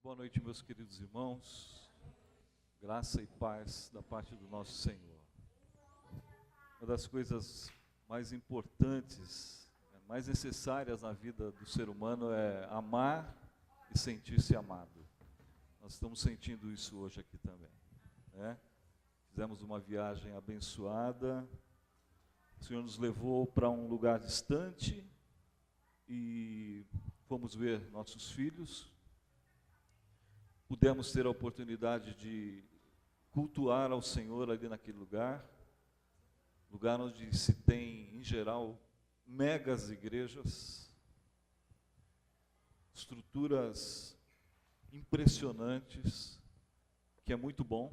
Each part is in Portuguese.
Boa noite, meus queridos irmãos. Graça e paz da parte do nosso Senhor. Uma das coisas mais importantes, mais necessárias na vida do ser humano é amar e sentir-se amado. Nós estamos sentindo isso hoje aqui também, né? Fizemos uma viagem abençoada. O Senhor nos levou para um lugar distante e fomos ver nossos filhos. Pudemos ter a oportunidade de cultuar ao Senhor ali naquele lugar onde se tem, em geral, megas igrejas, estruturas impressionantes, que é muito bom.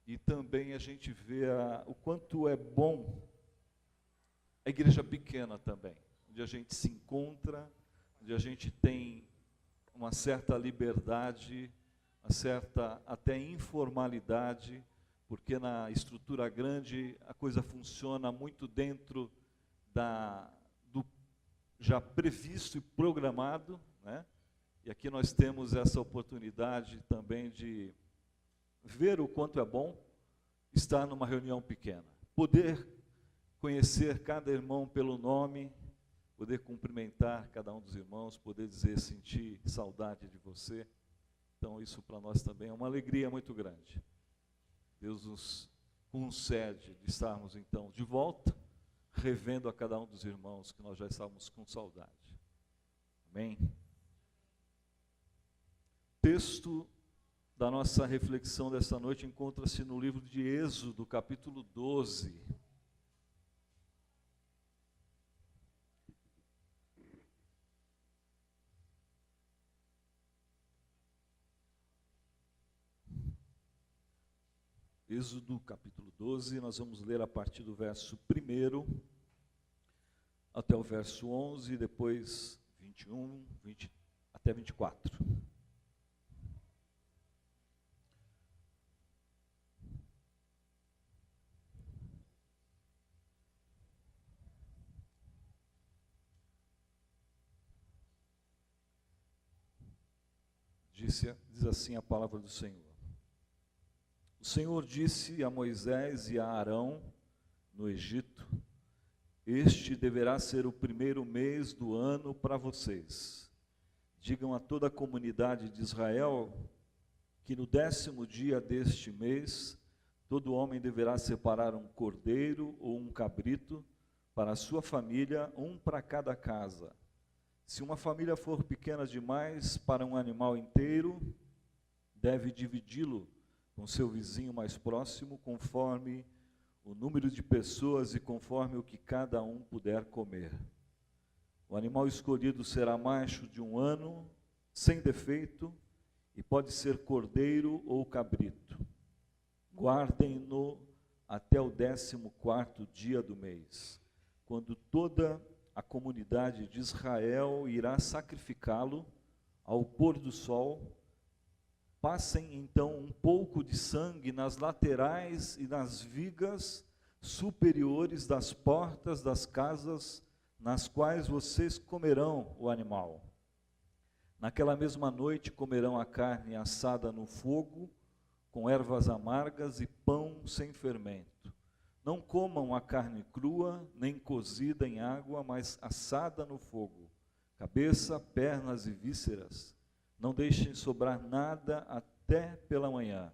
E também a gente vê o quanto é bom a igreja pequena também, onde a gente se encontra, onde a gente tem uma certa liberdade, uma certa até informalidade, porque na estrutura grande a coisa funciona muito dentro do já previsto e programado, né? E aqui nós temos essa oportunidade também de ver o quanto é bom estar numa reunião pequena, poder conhecer cada irmão pelo nome, poder cumprimentar cada um dos irmãos, poder dizer, sentir saudade de você. Então isso para nós também é uma alegria muito grande. Deus nos concede de estarmos então de volta, revendo a cada um dos irmãos que nós já estávamos com saudade. Amém? O texto da nossa reflexão desta noite encontra-se no livro de Êxodo, capítulo 12. Êxodo capítulo 12, nós vamos ler a partir do verso 1 até o verso 11, depois 21, 20, até 24. Diz assim a palavra do Senhor. O Senhor disse a Moisés e a Arão, no Egito: este deverá ser o primeiro mês do ano para vocês. Digam a toda a comunidade de Israel que no 10º dia deste mês, todo homem deverá separar um cordeiro ou um cabrito para a sua família, um para cada casa. Se uma família for pequena demais para um animal inteiro, deve dividi-lo com seu vizinho mais próximo, conforme o número de pessoas e conforme o que cada um puder comer. O animal escolhido será macho de 1 ano, sem defeito, e pode ser cordeiro ou cabrito. Guardem-no até o 14º dia do mês, quando toda a comunidade de Israel irá sacrificá-lo ao pôr do sol. Passem então um pouco de sangue nas laterais e nas vigas superiores das portas das casas nas quais vocês comerão o animal. Naquela mesma noite comerão a carne assada no fogo, com ervas amargas e pão sem fermento. Não comam a carne crua, nem cozida em água, mas assada no fogo, cabeça, pernas e vísceras. Não deixem sobrar nada até pela manhã.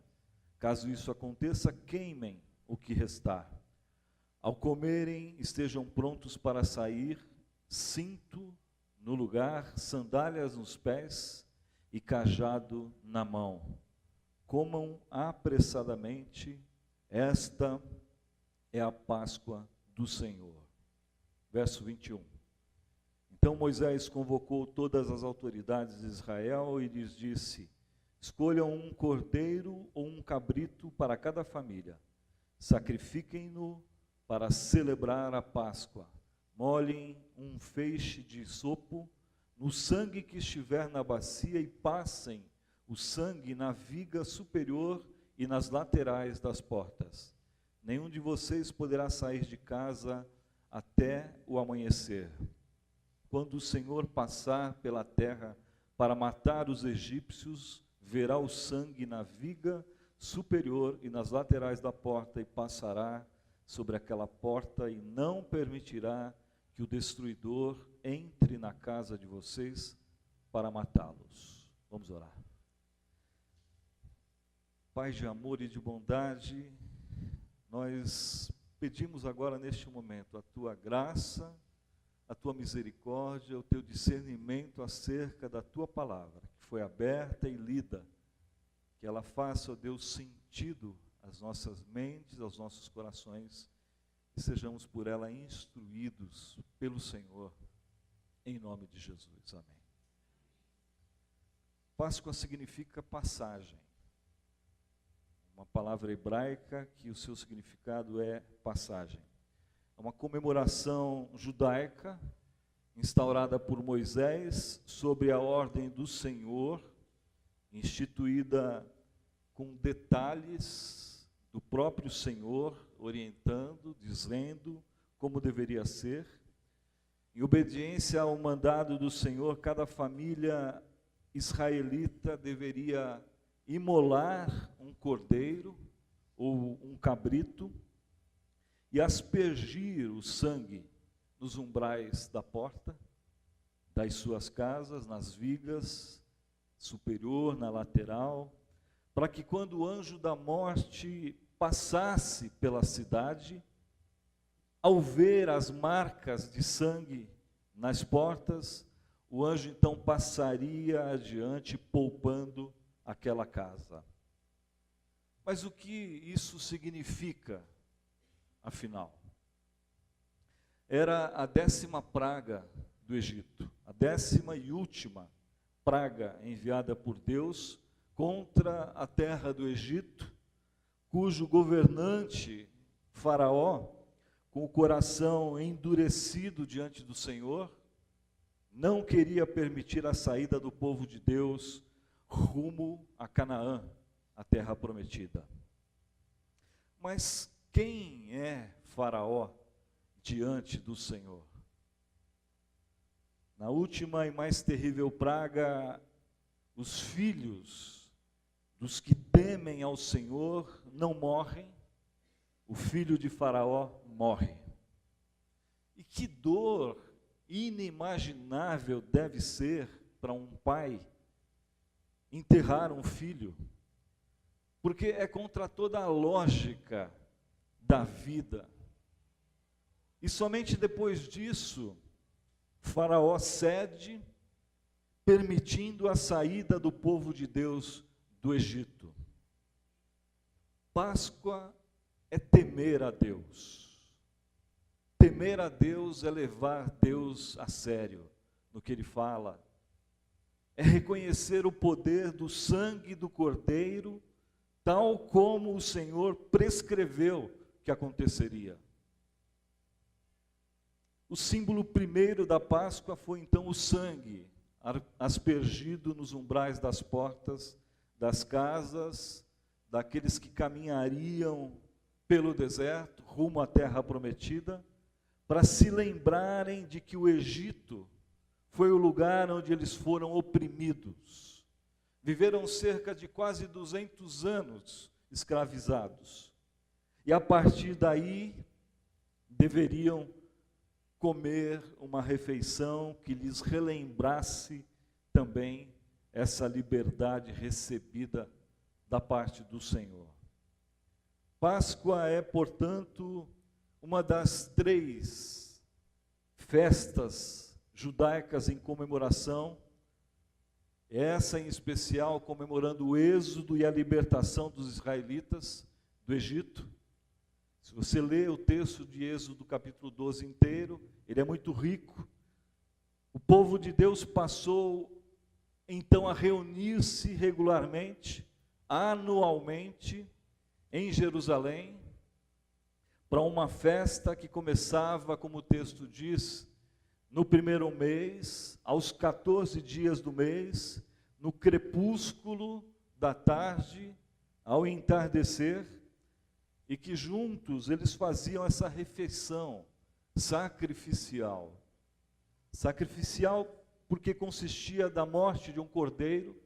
Caso isso aconteça, queimem o que restar. Ao comerem, estejam prontos para sair, cinto no lugar, sandálias nos pés e cajado na mão. Comam apressadamente, esta é a Páscoa do Senhor. Verso 21. Então Moisés convocou todas as autoridades de Israel e lhes disse: escolham um cordeiro ou um cabrito para cada família. Sacrifiquem-no para celebrar a Páscoa. Molhem um feixe de sopo no sangue que estiver na bacia e passem o sangue na viga superior e nas laterais das portas. Nenhum de vocês poderá sair de casa até o amanhecer. Quando o Senhor passar pela terra para matar os egípcios, verá o sangue na viga superior e nas laterais da porta, e passará sobre aquela porta, e não permitirá que o destruidor entre na casa de vocês para matá-los. Vamos orar. Pai de amor e de bondade, nós pedimos agora neste momento a tua graça, a tua misericórdia, o teu discernimento acerca da tua palavra, que foi aberta e lida, que ela faça, ó Deus, sentido às nossas mentes, aos nossos corações, e sejamos por ela instruídos pelo Senhor, em nome de Jesus. Amém. Páscoa significa passagem. Uma palavra hebraica que o seu significado é passagem. É uma comemoração judaica instaurada por Moisés sobre a ordem do Senhor, instituída com detalhes do próprio Senhor, orientando, dizendo como deveria ser. Em obediência ao mandado do Senhor, cada família israelita deveria imolar um cordeiro ou um cabrito e aspergir o sangue nos umbrais da porta das suas casas, nas vigas superior, na lateral, para que quando o anjo da morte passasse pela cidade, ao ver as marcas de sangue nas portas, o anjo então passaria adiante, poupando aquela casa. Mas o que isso significa, afinal? Era a 10ª praga do Egito, a 10ª e última praga enviada por Deus contra a terra do Egito, cujo governante, Faraó, com o coração endurecido diante do Senhor, não queria permitir a saída do povo de Deus rumo a Canaã, a terra prometida. Mas quem é Faraó diante do Senhor? Na última e mais terrível praga, os filhos dos que temem ao Senhor não morrem, o filho de Faraó morre. E que dor inimaginável deve ser para um pai enterrar um filho, porque é contra toda a lógica da vida. E somente depois disso, Faraó cede, permitindo a saída do povo de Deus do Egito. Páscoa é temer a Deus. Temer a Deus é levar Deus a sério no que Ele fala. É reconhecer o poder do sangue do Cordeiro, tal como o Senhor prescreveu que aconteceria. O símbolo primeiro da Páscoa foi então o sangue, aspergido nos umbrais das portas, das casas, daqueles que caminhariam pelo deserto, rumo à terra prometida, para se lembrarem de que o Egito foi o lugar onde eles foram oprimidos. Viveram cerca de quase 200 anos escravizados. E a partir daí, deveriam comer uma refeição que lhes relembrasse também essa liberdade recebida da parte do Senhor. Páscoa é, portanto, uma das 3 festas judaicas em comemoração, essa em especial comemorando o êxodo e a libertação dos israelitas do Egito. Se você lê o texto de Êxodo capítulo 12 inteiro, ele é muito rico. O povo de Deus passou então a reunir-se regularmente, anualmente, em Jerusalém, para uma festa que começava, como o texto diz, no primeiro mês, aos 14 dias do mês, no crepúsculo da tarde, ao entardecer, e que juntos eles faziam essa refeição sacrificial. Sacrificial porque consistia da morte de um cordeiro,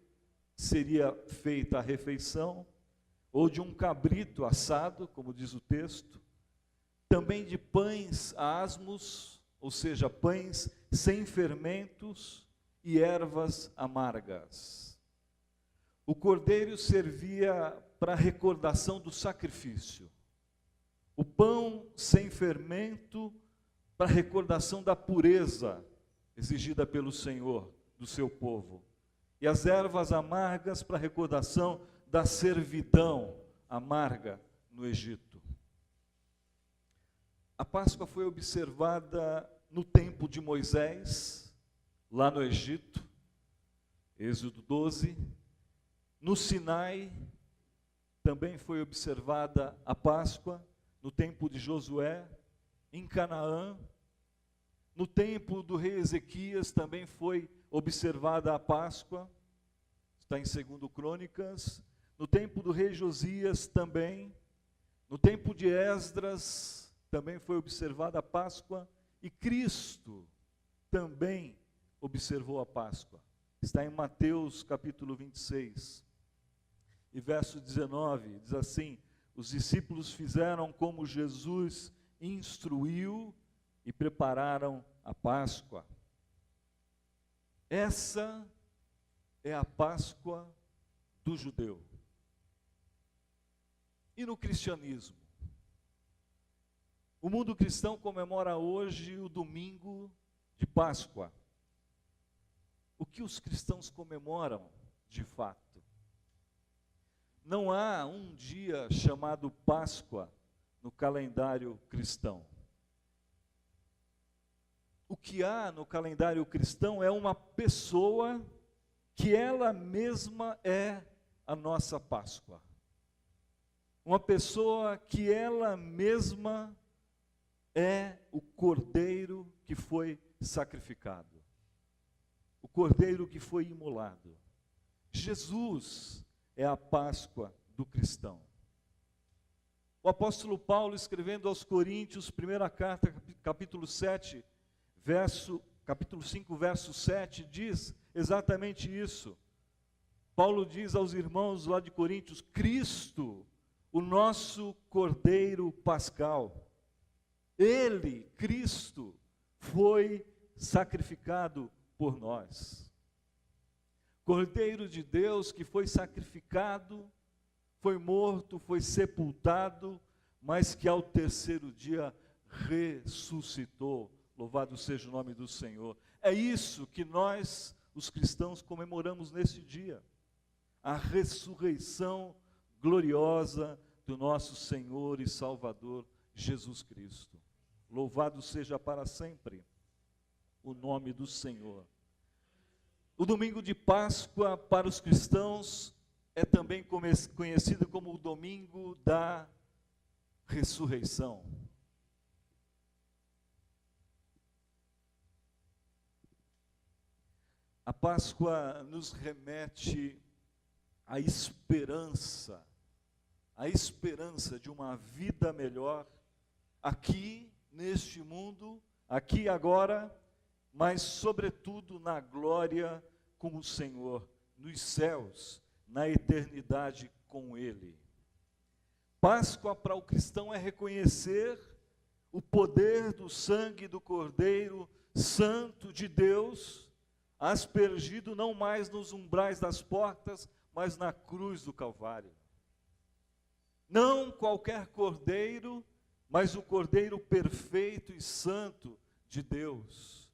seria feita a refeição, ou de um cabrito assado, como diz o texto, também de pães asmos, ou seja, pães sem fermentos e ervas amargas. O cordeiro servia para recordação do sacrifício. O pão sem fermento para recordação da pureza exigida pelo Senhor do seu povo. E as ervas amargas para recordação da servidão amarga no Egito. A Páscoa foi observada no tempo de Moisés, lá no Egito, Êxodo 12. No Sinai também foi observada a Páscoa, no tempo de Josué, em Canaã. No tempo do rei Ezequias também foi observada a Páscoa, está em 2 Crônicas. No tempo do rei Josias também. No tempo de Esdras também foi observada a Páscoa. E Cristo também observou a Páscoa. Está em Mateus capítulo 26. E verso 19, diz assim: os discípulos fizeram como Jesus instruiu e prepararam a Páscoa. Essa é a Páscoa do judeu. E no cristianismo? O mundo cristão comemora hoje o domingo de Páscoa. O que os cristãos comemoram de fato? Não há um dia chamado Páscoa no calendário cristão. O que há no calendário cristão é uma pessoa que ela mesma é a nossa Páscoa. Uma pessoa que ela mesma é o cordeiro que foi sacrificado. O cordeiro que foi imolado. Jesus é a Páscoa do cristão. O apóstolo Paulo, escrevendo aos Coríntios, primeira carta, capítulo 7, capítulo 5, verso 7, diz exatamente isso. Paulo diz aos irmãos lá de Coríntios: Cristo, o nosso cordeiro pascal, ele, Cristo, foi sacrificado por nós. Cordeiro de Deus que foi sacrificado, foi morto, foi sepultado, mas que ao terceiro dia ressuscitou. Louvado seja o nome do Senhor. É isso que nós, os cristãos, comemoramos nesse dia. A ressurreição gloriosa do nosso Senhor e Salvador Jesus Cristo. Louvado seja para sempre o nome do Senhor. O domingo de Páscoa para os cristãos é também conhecido como o domingo da ressurreição. A Páscoa nos remete à esperança de uma vida melhor, aqui neste mundo, aqui e agora, mas sobretudo na glória com o Senhor, nos céus, na eternidade com Ele. Páscoa para o cristão é reconhecer o poder do sangue do Cordeiro Santo de Deus, aspergido não mais nos umbrais das portas, mas na cruz do Calvário. Não qualquer cordeiro, mas o Cordeiro perfeito e santo de Deus.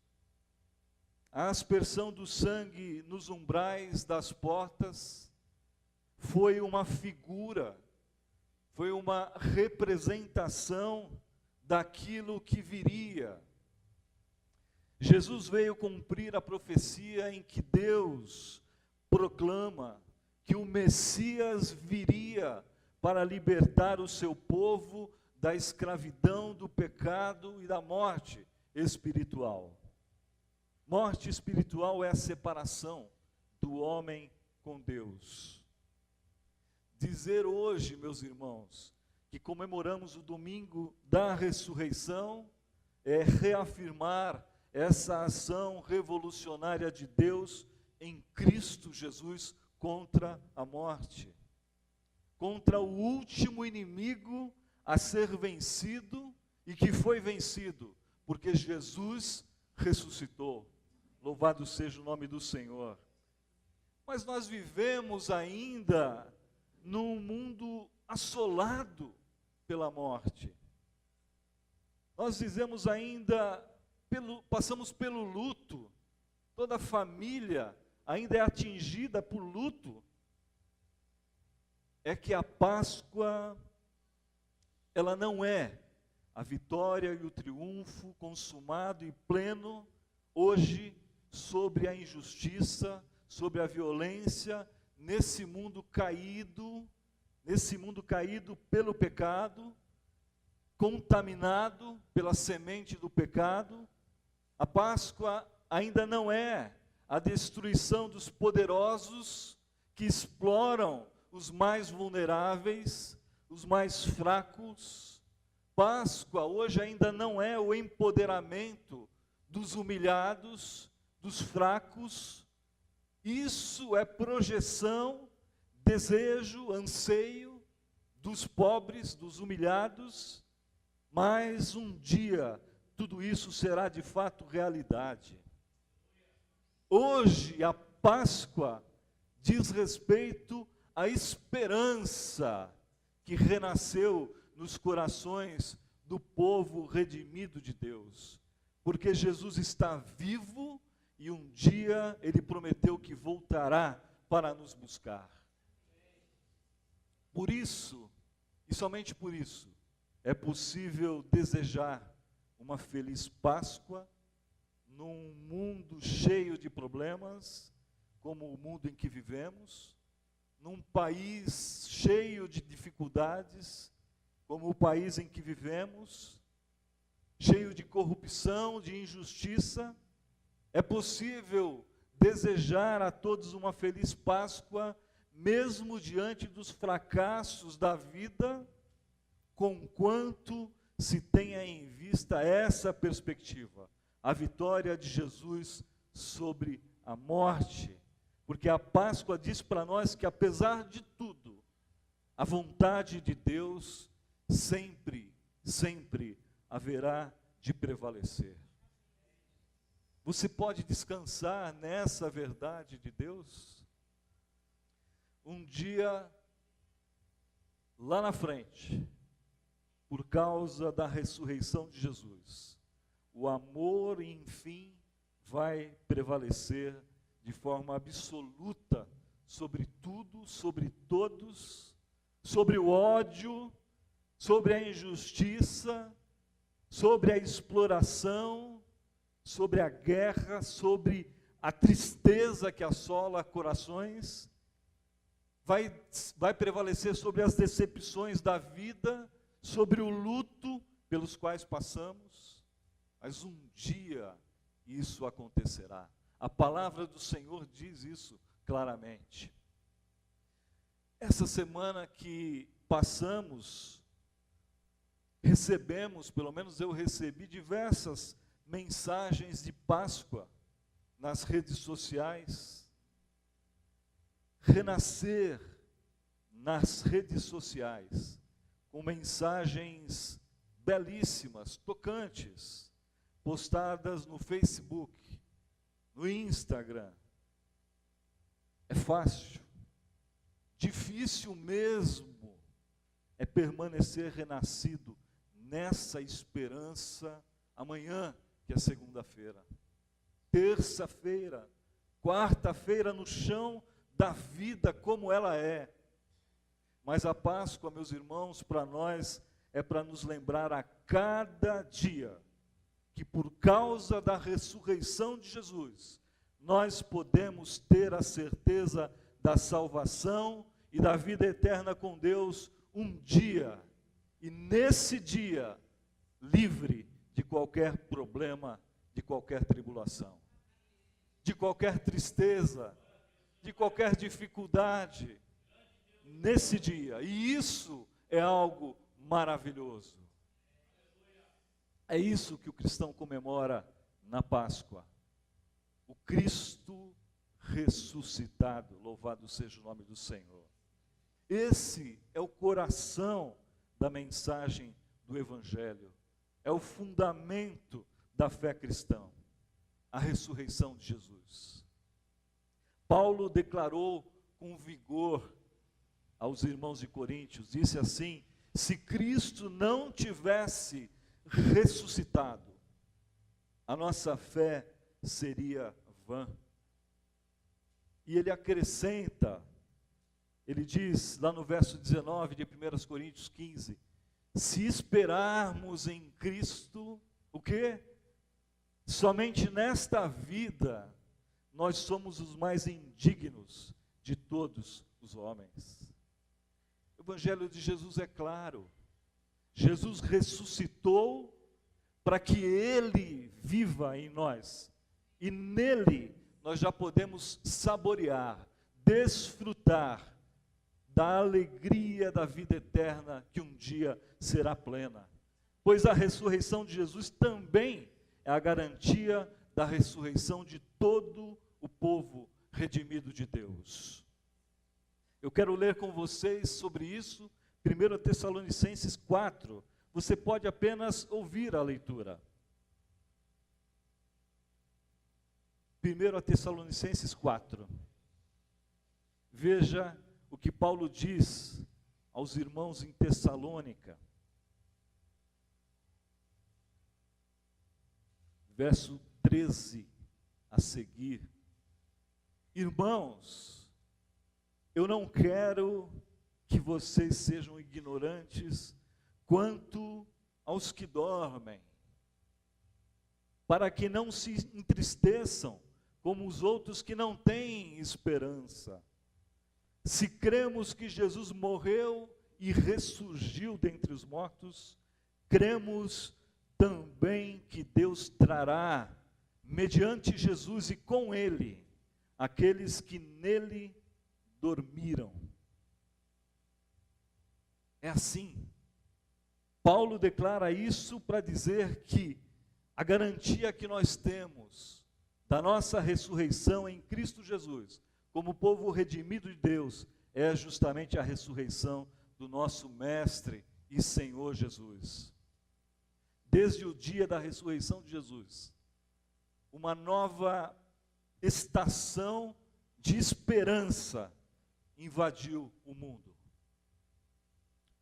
A aspersão do sangue nos umbrais das portas foi uma figura, foi uma representação daquilo que viria. Jesus veio cumprir a profecia em que Deus proclama que o Messias viria para libertar o seu povo da escravidão, do pecado e da morte espiritual. Morte espiritual é a separação do homem com Deus. Dizer hoje, meus irmãos, que comemoramos o domingo da ressurreição, é reafirmar essa ação revolucionária de Deus em Cristo Jesus contra a morte, contra o último inimigo a ser vencido e que foi vencido, porque Jesus ressuscitou. Louvado seja o nome do Senhor. Mas nós vivemos ainda num mundo assolado pela morte. Nós vivemos ainda, passamos pelo luto, toda a família ainda é atingida por luto. É que a Páscoa, ela não é a vitória e o triunfo consumado e pleno hoje sobre a injustiça, sobre a violência, nesse mundo caído pelo pecado, contaminado pela semente do pecado. A Páscoa ainda não é a destruição dos poderosos que exploram os mais vulneráveis, os mais fracos. Páscoa hoje ainda não é o empoderamento dos humilhados, dos fracos. Isso é projeção, desejo, anseio dos pobres, dos humilhados, mas um dia tudo isso será de fato realidade. Hoje a Páscoa diz respeito à esperança que renasceu nos corações do povo redimido de Deus, porque Jesus está vivo e um dia Ele prometeu que voltará para nos buscar. Por isso, e somente por isso, é possível desejar uma feliz Páscoa num mundo cheio de problemas, como o mundo em que vivemos, num país cheio de dificuldades, como o país em que vivemos, cheio de corrupção, de injustiça. É possível desejar a todos uma feliz Páscoa, mesmo diante dos fracassos da vida, conquanto se tenha em vista essa perspectiva, a vitória de Jesus sobre a morte. Porque a Páscoa diz para nós que, apesar de tudo, a vontade de Deus sempre, sempre haverá de prevalecer. Você pode descansar nessa verdade de Deus? Um dia, lá na frente, por causa da ressurreição de Jesus, o amor, enfim, vai prevalecer de forma absoluta sobre tudo, sobre todos, sobre o ódio, sobre a injustiça, sobre a exploração, sobre a guerra, sobre a tristeza que assola corações, vai prevalecer sobre as decepções da vida, sobre o luto pelos quais passamos, mas um dia isso acontecerá. A palavra do Senhor diz isso claramente. Essa semana que passamos, recebemos, pelo menos eu recebi, diversas mensagens de Páscoa nas redes sociais. Renascer nas redes sociais, com mensagens belíssimas, tocantes, postadas no Facebook, no Instagram. É fácil. Difícil mesmo é permanecer renascido nessa esperança amanhã, que é segunda-feira, terça-feira, quarta-feira, no chão da vida como ela é. Mas a Páscoa, meus irmãos, para nós é para nos lembrar a cada dia que por causa da ressurreição de Jesus, nós podemos ter a certeza da salvação e da vida eterna com Deus um dia, e nesse dia, livre de qualquer problema, de qualquer tribulação, de qualquer tristeza, de qualquer dificuldade, nesse dia. E isso é algo maravilhoso. É isso que o cristão comemora na Páscoa, o Cristo ressuscitado, louvado seja o nome do Senhor. Esse é o coração da mensagem do Evangelho, é o fundamento da fé cristã, a ressurreição de Jesus. Paulo declarou com vigor aos irmãos de Coríntios, disse assim: se Cristo não tivesse ressuscitado, a nossa fé seria vã. E ele acrescenta, ele diz lá no verso 19 de 1 Coríntios 15, se esperarmos em Cristo, o quê? Somente nesta vida, nós somos os mais indignos de todos os homens. O Evangelho de Jesus é claro, Jesus ressuscitou para que Ele viva em nós, e nele nós já podemos saborear, desfrutar da alegria da vida eterna que um dia será plena. Pois a ressurreição de Jesus também é a garantia da ressurreição de todo o povo redimido de Deus. Eu quero ler com vocês sobre isso, 1 Tessalonicenses 4. Você pode apenas ouvir a leitura. 1 Tessalonicenses 4. Veja o que Paulo diz aos irmãos em Tessalônica. Verso 13 a seguir. Irmãos, eu não quero que vocês sejam ignorantes quanto aos que dormem, para que não se entristeçam como os outros que não têm esperança. Se cremos que Jesus morreu e ressurgiu dentre os mortos, cremos também que Deus trará, mediante Jesus e com Ele, aqueles que nele dormiram. É assim. Paulo declara isso para dizer que a garantia que nós temos da nossa ressurreição em Cristo Jesus, como povo redimido de Deus, é justamente a ressurreição do nosso Mestre e Senhor Jesus. Desde o dia da ressurreição de Jesus, uma nova estação de esperança invadiu o mundo.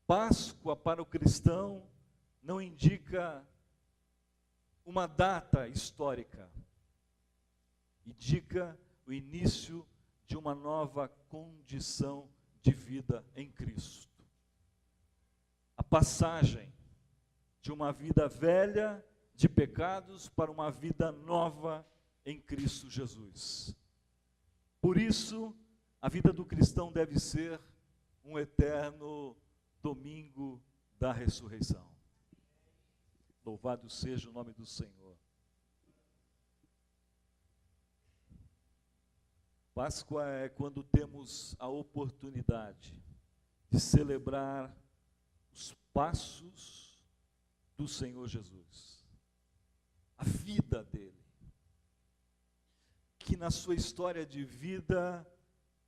Páscoa para o cristão não indica uma data histórica, indica o início de uma nova condição de vida em Cristo. A passagem de uma vida velha de pecados para uma vida nova em Cristo Jesus. Por isso, a vida do cristão deve ser um eterno domingo da ressurreição. Louvado seja o nome do Senhor. Páscoa é quando temos a oportunidade de celebrar os passos do Senhor Jesus, a vida dele, que na sua história de vida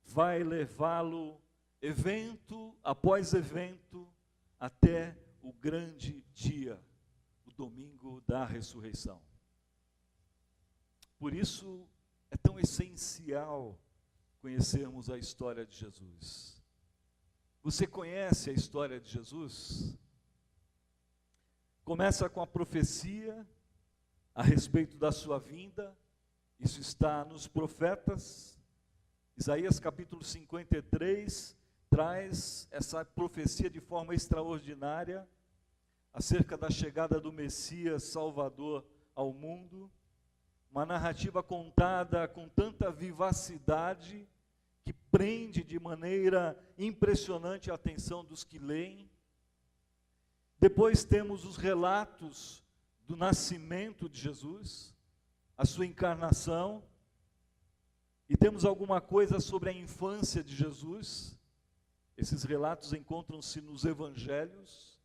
vai levá-lo evento após evento até o grande dia, o domingo da ressurreição. Por isso é tão essencial conhecermos a história de Jesus. Você conhece a história de Jesus? Começa com a profecia a respeito da sua vinda. Isso está nos profetas. Isaías capítulo 53 traz essa profecia de forma extraordinária acerca da chegada do Messias Salvador ao mundo. Uma narrativa contada com tanta vivacidade que prende de maneira impressionante a atenção dos que leem. Depois temos os relatos do nascimento de Jesus, a sua encarnação, e temos alguma coisa sobre a infância de Jesus. Esses relatos encontram-se nos evangelhos.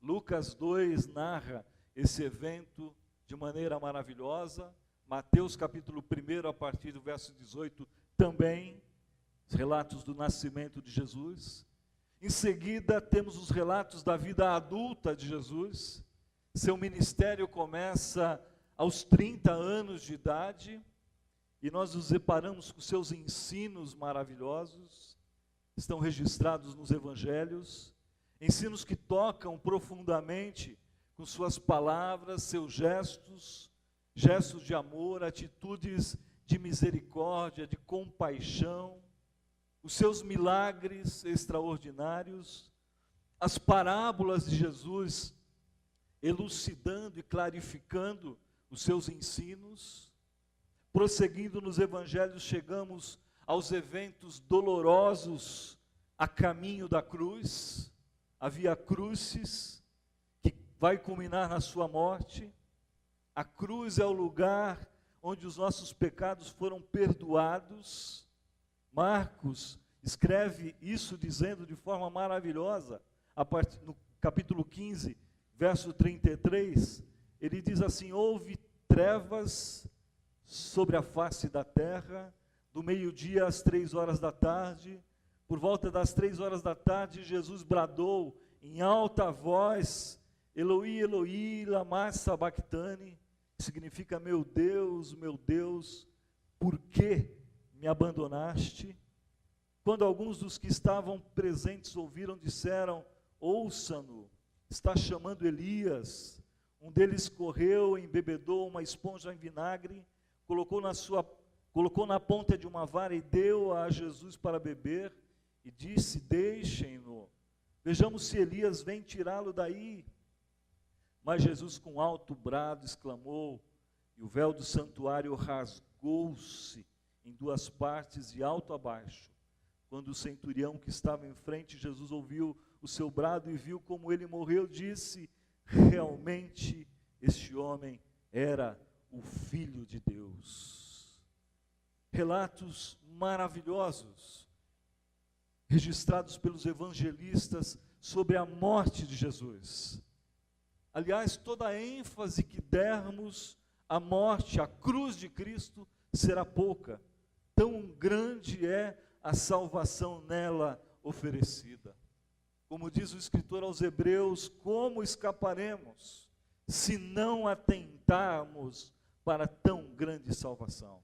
Lucas 2 narra esse evento de maneira maravilhosa. Mateus capítulo 1, a partir do verso 18, também, os relatos do nascimento de Jesus. Em seguida, temos os relatos da vida adulta de Jesus. Seu ministério começa aos 30 anos de idade, e nós nos deparamos com seus ensinos maravilhosos, estão registrados nos evangelhos, ensinos que tocam profundamente com suas palavras, seus gestos, gestos de amor, atitudes de misericórdia, de compaixão, os seus milagres extraordinários, as parábolas de Jesus, elucidando e clarificando os seus ensinos. Prosseguindo nos evangelhos, chegamos aos eventos dolorosos a caminho da cruz, a Via Crucis, que vai culminar na sua morte. A cruz é o lugar onde os nossos pecados foram perdoados. Marcos escreve isso dizendo de forma maravilhosa, no capítulo 15, verso 33, ele diz assim: houve trevas sobre a face da terra, do meio-dia às 3 horas da tarde. Por volta das 3 horas da tarde, Jesus bradou em alta voz: Eloi, Eloi, lama sabachthani, que significa: meu Deus, por que me abandonaste? Quando alguns dos que estavam presentes ouviram, disseram: ouça-no, está chamando Elias. Um deles correu, embebedou uma esponja em vinagre, colocou na ponta de uma vara e deu a Jesus para beber, e disse: deixem-no, vejamos se Elias vem tirá-lo daí. Mas Jesus, com alto brado, exclamou, e o véu do santuário rasgou-se em 2 partes, de alto a baixo. Quando o centurião que estava em frente, Jesus ouviu o seu brado e viu como ele morreu, disse: realmente este homem era o Filho de Deus. Relatos maravilhosos, registrados pelos evangelistas sobre a morte de Jesus. Aliás, toda a ênfase que dermos à morte, à cruz de Cristo, será pouca. Tão grande é a salvação nela oferecida. Como diz o escritor aos Hebreus, como escaparemos se não atentarmos para tão grande salvação?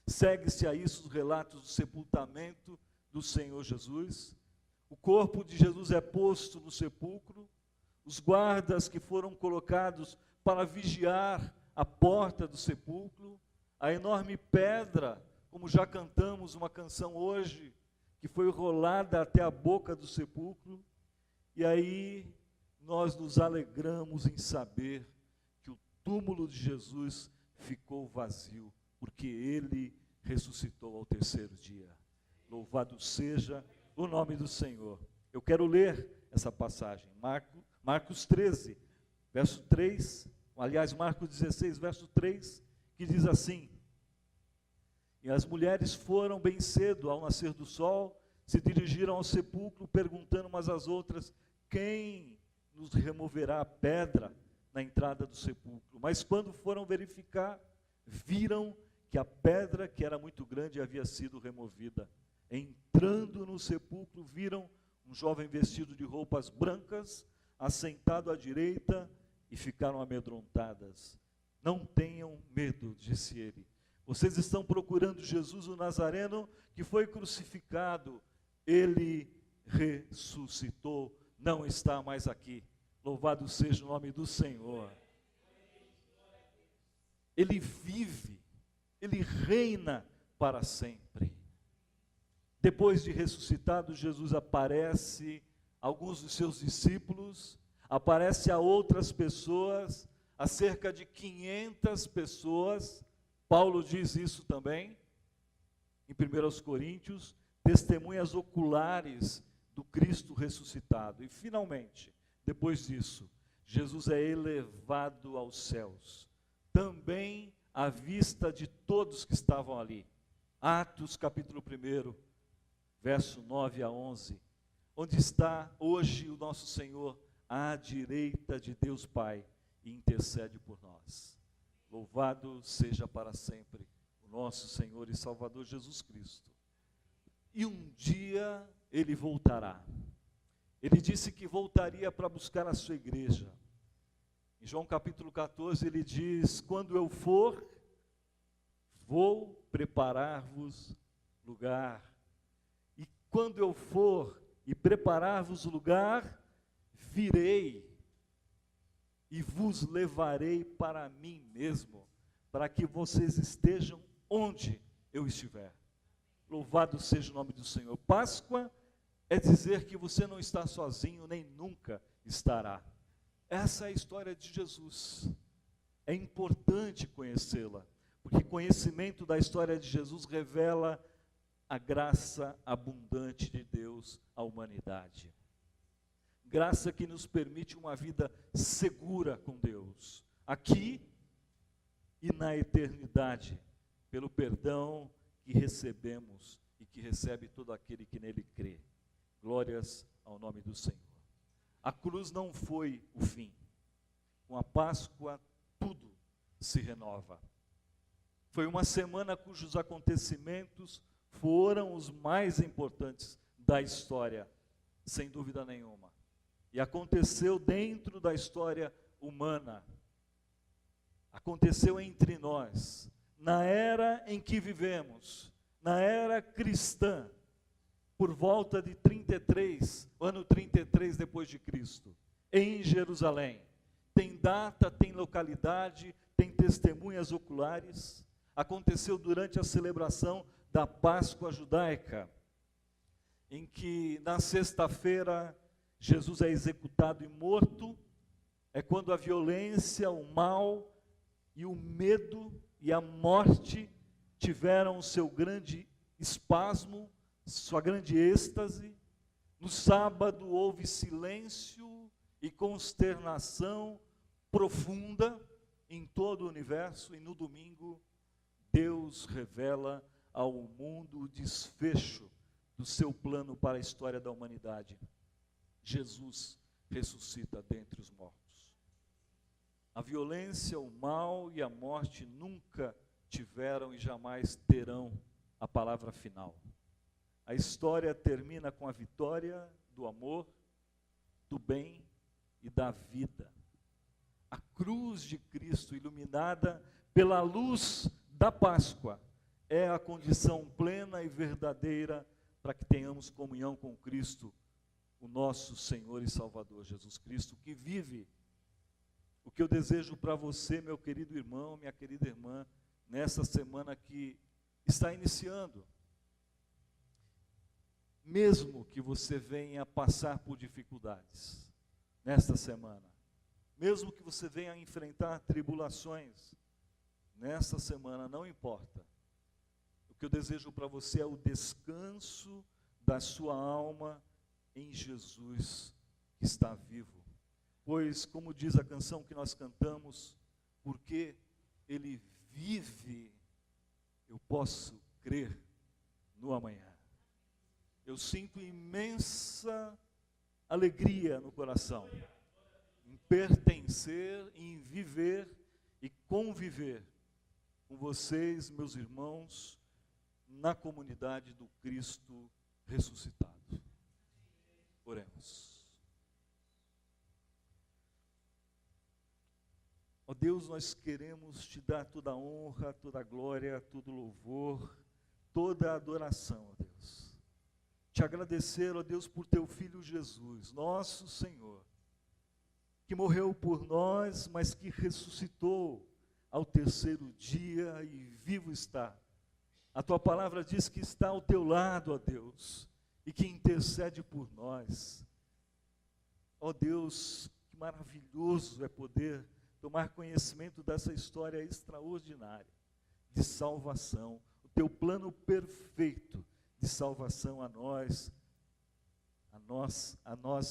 Segue-se a isso os relatos do sepultamento do Senhor Jesus. O corpo de Jesus é posto no sepulcro. Os guardas que foram colocados para vigiar a porta do sepulcro, a enorme pedra, como já cantamos uma canção hoje, que foi rolada até a boca do sepulcro. E aí nós nos alegramos em saber que o túmulo de Jesus ficou vazio, porque ele ressuscitou ao 3º dia. Louvado seja o nome do Senhor. Eu quero ler essa passagem, Marcos 13, verso 3, aliás, Marcos 16, verso 3, que diz assim: e as mulheres foram bem cedo, ao nascer do sol, se dirigiram ao sepulcro, perguntando umas às outras: quem nos removerá a pedra na entrada do sepulcro? Mas quando foram verificar, viram que a pedra, que era muito grande, havia sido removida. Entrando no sepulcro, viram um jovem vestido de roupas brancas, assentado à direita, e ficaram amedrontadas. Não tenham medo, disse ele. Vocês estão procurando Jesus, o Nazareno, que foi crucificado. Ele ressuscitou, não está mais aqui. Louvado seja o nome do Senhor. Ele vive, ele reina para sempre. Depois de ressuscitado, Jesus aparece a alguns dos seus discípulos, aparece a outras pessoas, a cerca de 500 pessoas. Paulo diz isso também, em 1 Coríntios, testemunhas oculares do Cristo ressuscitado. E finalmente, depois disso, Jesus é elevado aos céus, também à vista de todos que estavam ali. Atos capítulo 1, verso 9 a 11, onde está hoje o nosso Senhor, à direita de Deus Pai, e intercede por nós. Louvado seja para sempre o nosso Senhor e Salvador Jesus Cristo. E um dia Ele voltará. Ele disse que voltaria para buscar a sua igreja. Em João capítulo 14 ele diz: quando eu for, vou preparar-vos lugar. E quando eu for e preparar-vos lugar, virei e vos levarei para mim mesmo, para que vocês estejam onde eu estiver. Louvado seja o nome do Senhor. Páscoa é dizer que você não está sozinho, nem nunca estará. Essa é a história de Jesus. É importante conhecê-la, porque conhecimento da história de Jesus revela a graça abundante de Deus à humanidade. Graça que nos permite uma vida segura com Deus, aqui e na eternidade, pelo perdão que recebemos e que recebe todo aquele que nele crê. Glórias ao nome do Senhor. A cruz não foi o fim. Com a Páscoa, tudo se renova. Foi uma semana cujos acontecimentos foram os mais importantes da história, sem dúvida nenhuma. E aconteceu dentro da história humana. Aconteceu entre nós, na era em que vivemos, na era cristã, por volta de 33, ano 33 depois de Cristo, em Jerusalém. Tem data, tem localidade, tem testemunhas oculares. Aconteceu durante a celebração da Páscoa judaica, em que na sexta-feira Jesus é executado e morto. É quando a violência, o mal e o medo e a morte tiveram o seu grande espasmo, sua grande êxtase. No sábado houve silêncio e consternação profunda em todo o universo, e no domingo Deus revela ao mundo o desfecho do seu plano para a história da humanidade. Jesus ressuscita dentre os mortos. A violência, o mal e a morte nunca tiveram e jamais terão a palavra final. A história termina com a vitória do amor, do bem e da vida. A cruz de Cristo, iluminada pela luz da Páscoa, é a condição plena e verdadeira para que tenhamos comunhão com Cristo, o nosso Senhor e Salvador Jesus Cristo, que vive. O que eu desejo para você, meu querido irmão, minha querida irmã, nessa semana que está iniciando, mesmo que você venha passar por dificuldades nesta semana, mesmo que você venha enfrentar tribulações nesta semana, não importa. O que eu desejo para você é o descanso da sua alma em Jesus que está vivo. Pois, como diz a canção que nós cantamos, porque Ele vive, eu posso crer no amanhã. Eu sinto imensa alegria no coração, em pertencer, em viver e conviver com vocês, meus irmãos, na comunidade do Cristo ressuscitado. Oremos. Ó Deus, nós queremos te dar toda a honra, toda a glória, todo o louvor, toda a adoração, ó Deus. Te agradecer, ó Deus, por teu Filho Jesus, nosso Senhor, que morreu por nós, mas que ressuscitou ao terceiro dia e vivo está. A tua palavra diz que está ao teu lado, ó Deus, e que intercede por nós. Ó Deus, que maravilhoso é poder tomar conhecimento dessa história extraordinária de salvação, o teu plano perfeito de salvação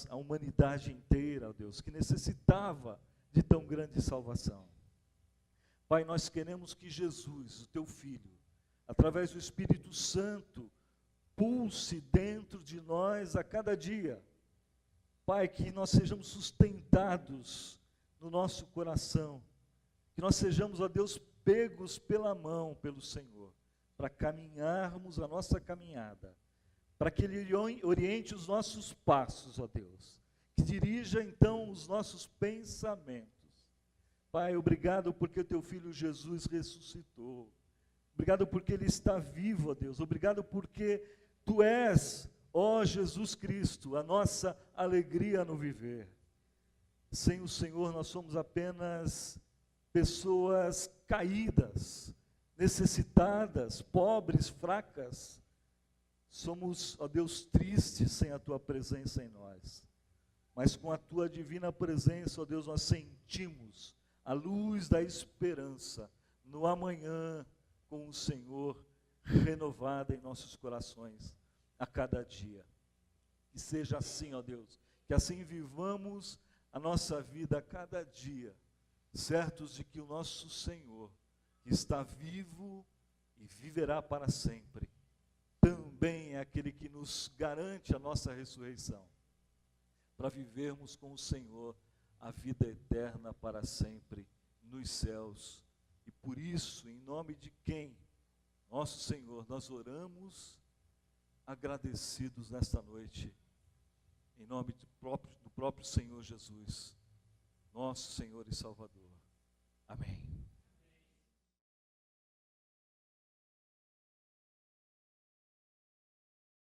a humanidade inteira, ó Deus, que necessitava de tão grande salvação. Pai, nós queremos que Jesus, o teu Filho, através do Espírito Santo, pulse dentro de nós a cada dia. Pai, que nós sejamos sustentados no nosso coração, que nós sejamos, ó Deus, pegos pela mão pelo Senhor, para caminharmos a nossa caminhada, para que Ele oriente os nossos passos, ó Deus, que dirija então os nossos pensamentos. Pai, obrigado porque o Teu Filho Jesus ressuscitou, obrigado porque Ele está vivo, ó Deus, obrigado porque Tu és, ó Jesus Cristo, a nossa alegria no viver. Sem o Senhor nós somos apenas pessoas caídas, necessitadas, pobres, fracas. Somos, ó Deus, tristes sem a Tua presença em nós. Mas com a Tua divina presença, ó Deus, nós sentimos a luz da esperança no amanhã com o Senhor renovada em nossos corações a cada dia. Que seja assim, ó Deus, que assim vivamos a nossa vida a cada dia, certos de que o nosso Senhor, que está vivo e viverá para sempre, também é aquele que nos garante a nossa ressurreição, para vivermos com o Senhor a vida eterna para sempre nos céus. E por isso, em nome de quem? Nosso Senhor, nós oramos agradecidos nesta noite, em nome do próprio Senhor Jesus, nosso Senhor e Salvador. Amém.